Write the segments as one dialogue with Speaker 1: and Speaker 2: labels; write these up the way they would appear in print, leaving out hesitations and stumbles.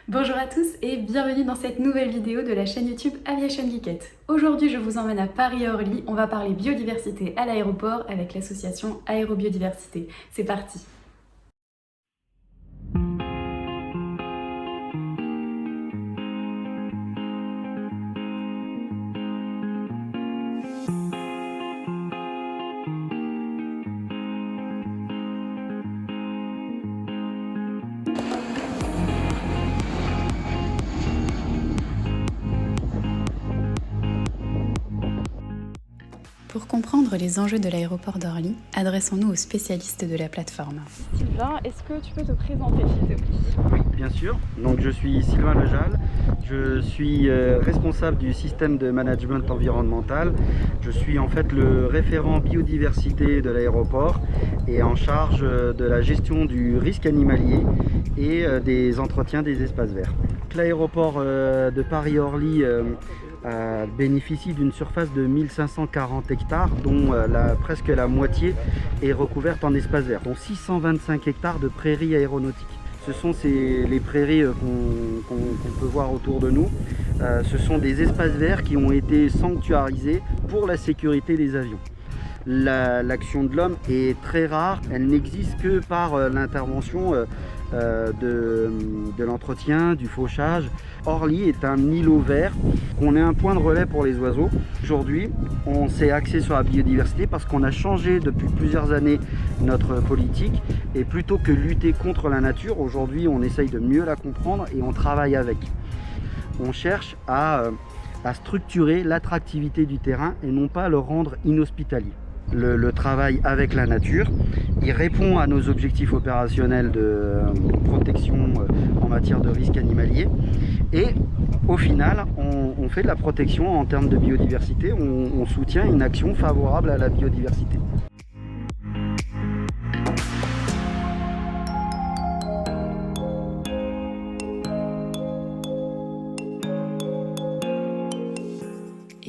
Speaker 1: Bonjour à tous et bienvenue dans cette nouvelle vidéo de la chaîne YouTube Aviation Geekette. Aujourd'hui, je vous emmène à Paris-Orly. On va parler biodiversité à l'aéroport avec l'association Aérobiodiversité. C'est parti! Pour comprendre les enjeux de l'aéroport d'Orly, adressons-nous aux spécialistes de la plateforme.
Speaker 2: Sylvain, est-ce que tu peux te présenter s'il te plaît?
Speaker 3: Oui, bien sûr. Donc je suis Sylvain Lejal, je suis responsable du système de management environnemental. Je suis en fait le référent biodiversité de l'aéroport et en charge de la gestion du risque animalier et des entretiens des espaces verts. L'aéroport de Paris-Orly bénéficie d'une surface de 1540 hectares dont presque la moitié est recouverte en espaces verts, dont 625 hectares de prairies aéronautiques. Ce sont les prairies qu'on peut voir autour de nous. Ce sont des espaces verts qui ont été sanctuarisés pour la sécurité des avions. L'action de l'homme est très rare, elle n'existe que par l'intervention de l'entretien, du fauchage. Orly est un îlot vert, qu'on est un point de relais pour les oiseaux. Aujourd'hui, on s'est axé sur la biodiversité parce qu'on a changé depuis plusieurs années notre politique et plutôt que lutter contre la nature, aujourd'hui on essaye de mieux la comprendre et on travaille avec. On cherche à structurer l'attractivité du terrain et non pas le rendre inhospitalier. Le travail avec la nature, il répond à nos objectifs opérationnels de protection en matière de risque animalier et au final on fait de la protection en termes de biodiversité, on soutient une action favorable à la biodiversité.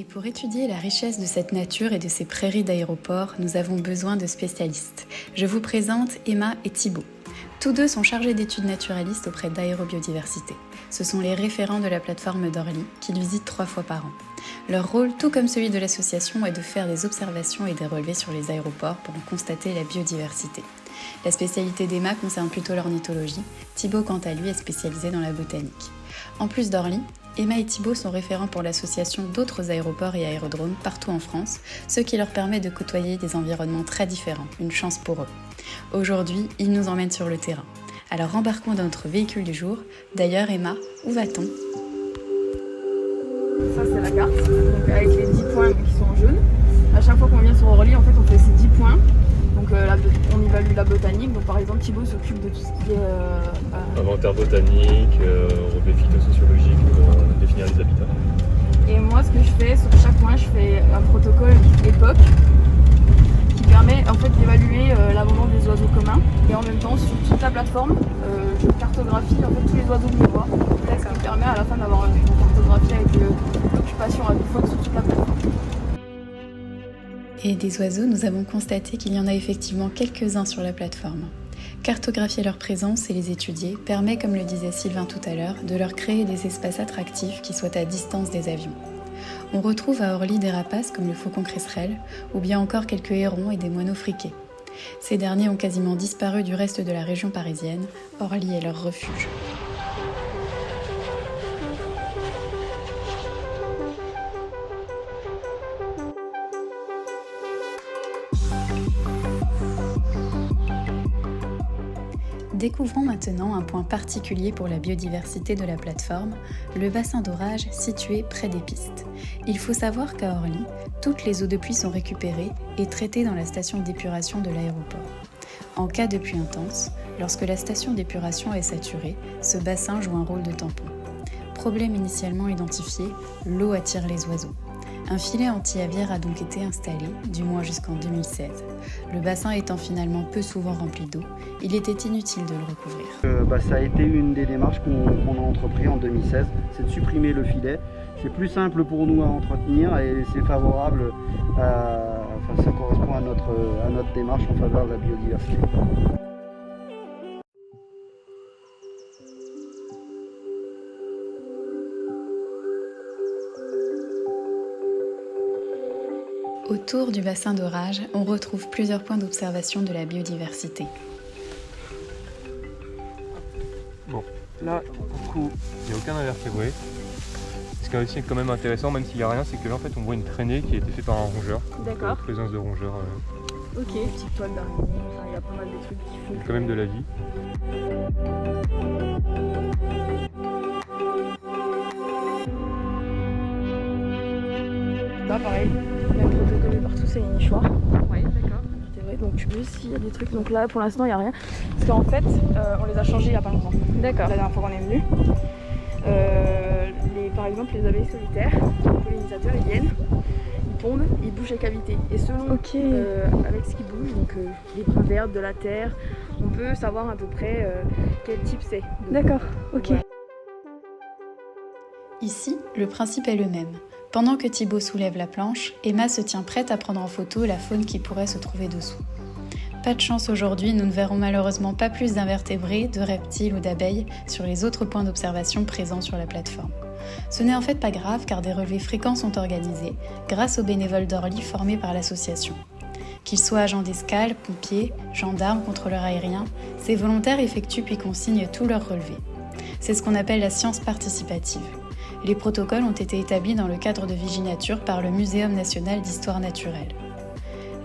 Speaker 1: Et pour étudier la richesse de cette nature et de ces prairies d'aéroport, nous avons besoin de spécialistes. Je vous présente Emma et Thibaut. Tous deux sont chargés d'études naturalistes auprès d'Aérobiodiversité. Ce sont les référents de la plateforme d'Orly, qu'ils visitent 3 fois par an. Leur rôle, tout comme celui de l'association, est de faire des observations et des relevés sur les aéroports pour en constater la biodiversité. La spécialité d'Emma concerne plutôt l'ornithologie, Thibaut quant à lui est spécialisé dans la botanique. En plus d'Orly, Emma et Thibaut sont référents pour l'association d'autres aéroports et aérodromes partout en France, ce qui leur permet de côtoyer des environnements très différents, une chance pour eux. Aujourd'hui, ils nous emmènent sur le terrain. Alors embarquons dans notre véhicule du jour. D'ailleurs, Emma, où va-t-on ?
Speaker 2: Ça c'est la carte, donc avec les 10 points qui sont en jaune. À chaque fois qu'on vient sur Orly, en fait on fait ces 10 points. Donc on évalue la botanique, donc par exemple Thibaut s'occupe de tout ce qui est
Speaker 4: inventaire botanique, relevé phytosociologique pour définir les habitats.
Speaker 2: Et moi ce que je fais, sur chaque point je fais un protocole époque qui permet en fait d'évaluer l'abondance des oiseaux communs. Et en même temps sur toute la plateforme, je cartographie en fait tous les oiseaux que je vois. Ce qui me permet à la fin d'avoir une cartographie avec l'occupation à faune sur toute la plateforme.
Speaker 1: Et des oiseaux, nous avons constaté qu'il y en a effectivement quelques-uns sur la plateforme. Cartographier leur présence et les étudier permet, comme le disait Sylvain tout à l'heure, de leur créer des espaces attractifs qui soient à distance des avions. On retrouve à Orly des rapaces comme le faucon cresserelle ou bien encore quelques hérons et des moineaux friqués. Ces derniers ont quasiment disparu du reste de la région parisienne, Orly est leur refuge. Découvrons maintenant un point particulier pour la biodiversité de la plateforme, le bassin d'orage situé près des pistes. Il faut savoir qu'à Orly, toutes les eaux de pluie sont récupérées et traitées dans la station d'épuration de l'aéroport. En cas de pluie intense, lorsque la station d'épuration est saturée, ce bassin joue un rôle de tampon. Problème initialement identifié, l'eau attire les oiseaux. Un filet anti-aviaire a donc été installé, du moins jusqu'en 2016. Le bassin étant finalement peu souvent rempli d'eau, il était inutile de le recouvrir.
Speaker 3: Ça a été une des démarches qu'on a entrepris en 2016, c'est de supprimer le filet. C'est plus simple pour nous à entretenir et c'est favorable, ça correspond à notre démarche en faveur de la biodiversité.
Speaker 1: Autour du bassin d'orage, on retrouve plusieurs points d'observation de la biodiversité.
Speaker 4: Bon, là, pour le coup, il n'y a aucun invertébré. Ce qui est aussi quand même intéressant, même s'il n'y a rien, c'est que là, en fait, on voit une traînée qui a été faite par un rongeur.
Speaker 2: D'accord.
Speaker 4: Présence de rongeurs.
Speaker 2: Ok. Petite toile d'araignée, il y a pas mal de trucs qui
Speaker 4: Il y
Speaker 2: font.
Speaker 4: a quand même de la vie.
Speaker 2: Là, pareil, même protocole partout, c'est une nichoir.
Speaker 1: Oui, d'accord.
Speaker 2: C'est vrai, donc tu peux s'il y a des trucs. Donc là, pour l'instant, il n'y a rien. Parce qu'en fait, on les a changés il n'y a pas longtemps.
Speaker 1: D'accord.
Speaker 2: La dernière fois qu'on est venu. Par exemple, les abeilles solitaires, les pollinisateurs, ils viennent, ils pondent, ils bougent les cavités. Et selon avec ce qui bouge, donc les brins d'herbe, de la terre, on peut savoir à peu près quel type c'est.
Speaker 1: D'accord, ok.
Speaker 2: Voilà.
Speaker 1: Ici, le principe est le même. Pendant que Thibaut soulève la planche, Emma se tient prête à prendre en photo la faune qui pourrait se trouver dessous. Pas de chance aujourd'hui, nous ne verrons malheureusement pas plus d'invertébrés, de reptiles ou d'abeilles sur les autres points d'observation présents sur la plateforme. Ce n'est en fait pas grave car des relevés fréquents sont organisés grâce aux bénévoles d'Orly formés par l'association. Qu'ils soient agents d'escale, pompiers, gendarmes, contrôleurs aériens, ces volontaires effectuent puis consignent tous leurs relevés. C'est ce qu'on appelle la science participative. Les protocoles ont été établis dans le cadre de Viginature par le Muséum national d'histoire naturelle.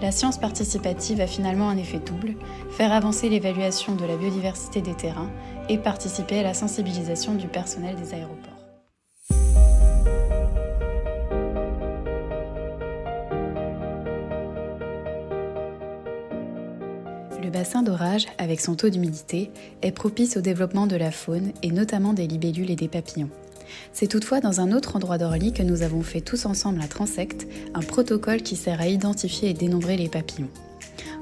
Speaker 1: La science participative a finalement un effet double, faire avancer l'évaluation de la biodiversité des terrains et participer à la sensibilisation du personnel des aéroports. Le bassin d'orage, avec son taux d'humidité, est propice au développement de la faune et notamment des libellules et des papillons. C'est toutefois dans un autre endroit d'Orly que nous avons fait tous ensemble à Transect un protocole qui sert à identifier et dénombrer les papillons.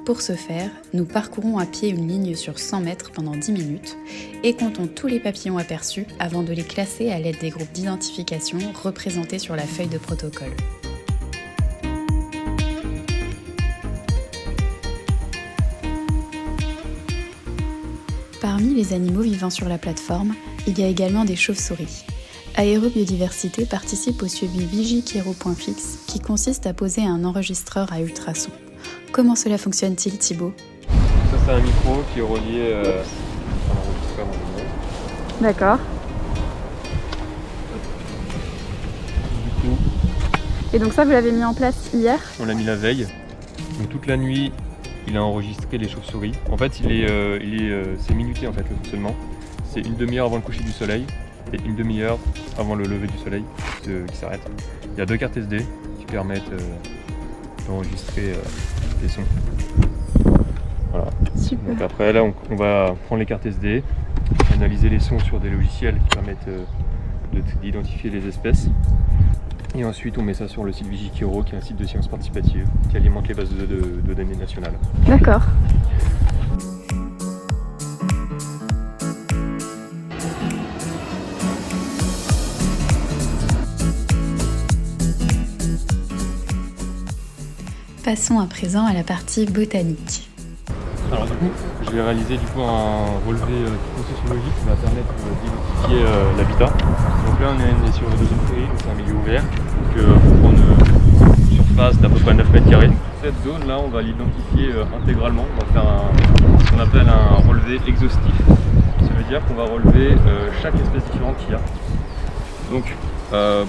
Speaker 1: Pour ce faire, nous parcourons à pied une ligne sur 100 mètres pendant 10 minutes et comptons tous les papillons aperçus avant de les classer à l'aide des groupes d'identification représentés sur la feuille de protocole. Parmi les animaux vivant sur la plateforme, il y a également des chauves-souris. Aérobiodiversité participe au suivi Vigikiro.fix qui consiste à poser un enregistreur à ultrasons. Comment cela fonctionne-t-il, Thibaut ?
Speaker 4: Ça, c'est un micro qui est relié à un enregistreur en lui-même.
Speaker 2: D'accord.
Speaker 4: Du coup,
Speaker 2: Et donc ça, vous l'avez mis en place hier ?
Speaker 4: on l'a mis la veille. Donc toute la nuit, il a enregistré les chauves-souris. En fait, c'est minuté en fait le fonctionnement. C'est une demi-heure avant le coucher du soleil et une demi-heure avant le lever du soleil qui s'arrête. Il y a 2 cartes SD qui permettent d'enregistrer les sons. Voilà.
Speaker 2: Super.
Speaker 4: Donc après là on va prendre les cartes SD, analyser les sons sur des logiciels qui permettent d'identifier les espèces. Et ensuite on met ça sur le site Vigikiro qui est un site de sciences participatives qui alimente les bases de données nationales.
Speaker 2: D'accord.
Speaker 1: Passons à présent à la partie botanique.
Speaker 4: Alors du coup, je vais réaliser un relevé psychosociologique qui va permettre d'identifier l'habitat. Donc là on est sur une zone prairie, c'est un milieu ouvert, donc pour prendre une surface d'à peu près 9 mètres carrés. Cette zone là on va l'identifier intégralement, on va faire ce qu'on appelle un relevé exhaustif. Ça veut dire qu'on va relever chaque espèce différente qu'il y a. Donc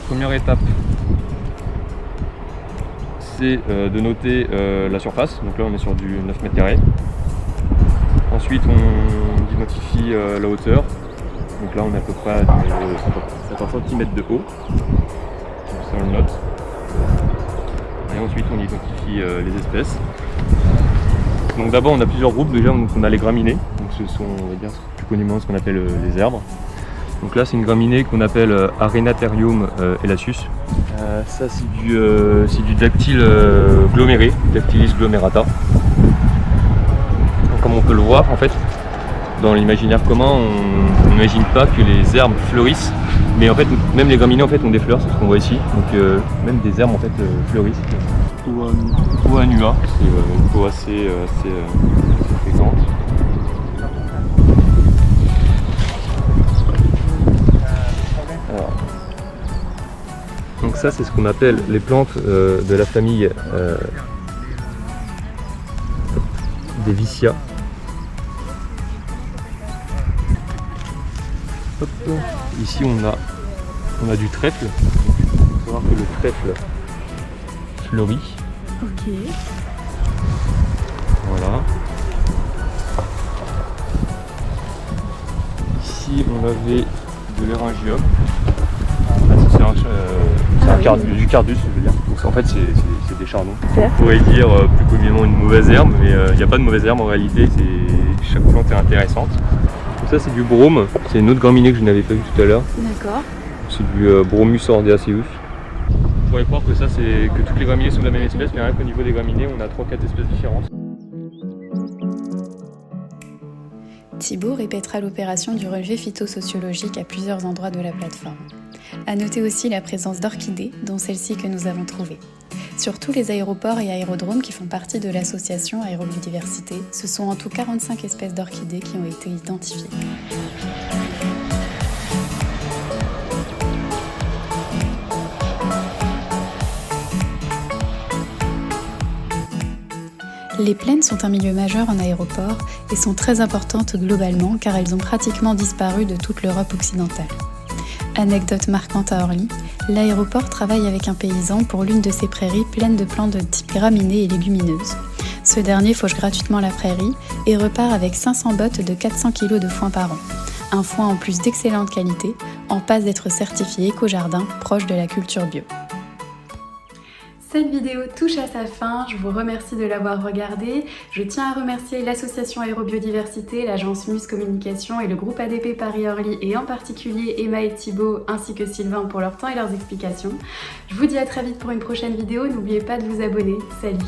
Speaker 4: première étape, c'est de noter la surface, donc là on est sur du 9 mètres carrés. Ensuite on identifie la hauteur, donc là on est à peu près à 50 cm de haut, donc ça on le note. Et ensuite on identifie les espèces. Donc d'abord on a plusieurs groupes, déjà donc on a les graminées, donc ce sont on va dire plus communément ce qu'on appelle les herbes. Donc là c'est une graminée qu'on appelle Arenatherium elasus. Ça c'est du dactyle gloméré, Dactylis glomerata. Donc, comme on peut le voir en fait, dans l'imaginaire commun on n'imagine pas que les herbes fleurissent, mais en fait même les graminées en fait ont des fleurs, c'est ce qu'on voit ici. Donc même des herbes en fait fleurissent. Toanua, c'est une peau assez fréquente. Donc ça, c'est ce qu'on appelle les plantes de la famille des Vicia. Hop. Ici, on a du trèfle. Il faut savoir que le trèfle fleurit.
Speaker 1: Ok.
Speaker 4: Voilà. Ici, on avait de l'éryngium. C'est du cardus, je veux dire. Donc, en fait, c'est des chardons. On pourrait dire plus communément une mauvaise herbe, mais il n'y a pas de mauvaise herbe en réalité. Chaque plante est intéressante. Donc ça, c'est du brome. C'est une autre graminée que je n'avais pas vu tout à l'heure.
Speaker 1: D'accord.
Speaker 4: C'est du Bromus ordeaceus. On pourrait croire que que toutes les graminées sont de la même espèce, mais rien qu'au niveau des graminées, on a 3-4 espèces différentes.
Speaker 1: Thibaut répétera l'opération du relevé phytosociologique à plusieurs endroits de la plateforme. À noter aussi la présence d'orchidées, dont celle-ci que nous avons trouvée. Sur tous les aéroports et aérodromes qui font partie de l'association Aérobiodiversité, ce sont en tout 45 espèces d'orchidées qui ont été identifiées. Les plaines sont un milieu majeur en aéroport et sont très importantes globalement car elles ont pratiquement disparu de toute l'Europe occidentale. Anecdote marquante à Orly, l'aéroport travaille avec un paysan pour l'une de ses prairies pleines de plantes de type graminées et légumineuses. Ce dernier fauche gratuitement la prairie et repart avec 500 bottes de 400 kg de foin par an. Un foin en plus d'excellente qualité, en passe d'être certifié éco-jardin, proche de la culture bio. Cette vidéo touche à sa fin, je vous remercie de l'avoir regardée. Je tiens à remercier l'association Aérobiodiversité, l'agence Muse Communication et le groupe ADP Paris-Orly et en particulier Emma et Thibaut ainsi que Sylvain pour leur temps et leurs explications. Je vous dis à très vite pour une prochaine vidéo, n'oubliez pas de vous abonner. Salut!